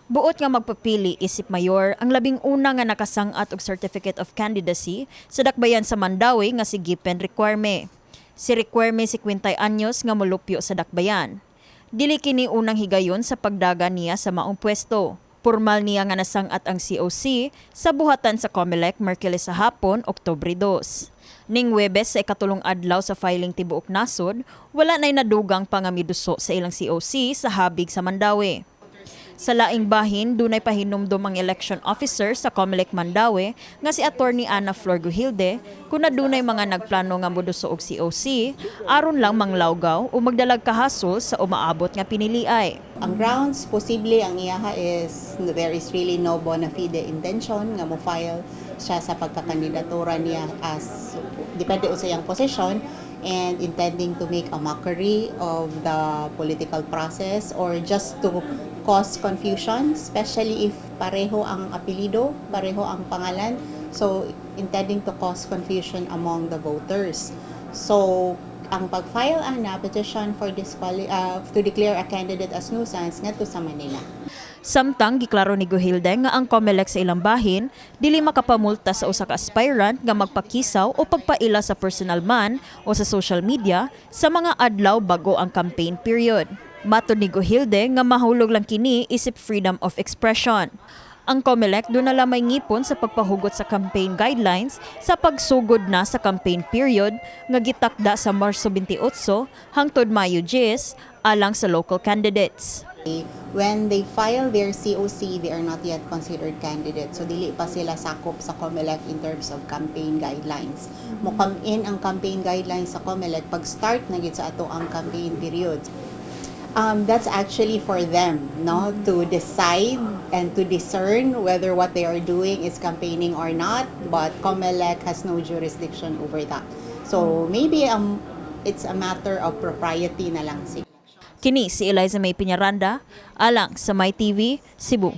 Buot nga magpapili isip mayor ang labing una nga nakasangat og Certificate of Candidacy sa dakbayan sa Mandaue nga si 𝗠𝘆𝗧𝗩. Si 𝗠𝘆𝗧𝗩 50 anyos nga molupyo sa dakbayan. Dili kini unang higayon sa pagdagan niya sa maong pwesto. Pormal niya nga nasangat ang COC sa buhatan sa Comelec Miyerkules sa hapon, Oktubre 2. Ning Huwebes sa ikatulong adlaw sa filing tibuok nasod, wala na'y nadugang pangamiduso sa ilang COC sa habig sa Mandaue. Sa laing bahin, dunay pahinumdom ang election officer sa Comelec Mandaue nga si Atty. Ania kung dunay mga nagplano nga moduso og COC aron lang manglawgaw o magdalag kahasol sa umaabot nga piniliay. Ang grounds, posible ang iyaha is there is really no bona fide intention nga mo-file siya sa pagkakandidatura niya as depende sa iyang position and intending to make a mockery of the political process or just to cause confusion, especially if pareho ang apelido, pareho ang pangalan. So, intending to cause confusion among the voters. So, ang pag-file na petition for to declare a candidate as nuisance ngadto sa Manila. Samtang giklaro ni Gohilde nga ang Comelec sa ilang bahin dili makapamulta sa usa ka aspirant nga magpakisaw o pagpaila sa personal man o sa social media sa mga adlaw bago ang campaign period. Matod ni Gohilde nga mahulog lang kini isip freedom of expression. Ang Comelec doon na lamay ngipon sa pagpahugot sa campaign guidelines sa pagsugod na sa campaign period nga gitakda sa Marso 28 hangtod Mayo 10 alang sa local candidates. When they file their COC, they are not yet considered candidates. So, dili pa sila sakop sa Comelec in terms of campaign guidelines. Mo come in ang campaign guidelines sa Comelec pag start na gid sa ato ang campaign period. That's actually for them, no, to decide and to discern whether what they are doing is campaigning or not. But Comelec has no jurisdiction over that. So maybe it's a matter of propriety na lang. Kini si Elaiza Penaranda, alang sa My TV, Cebu.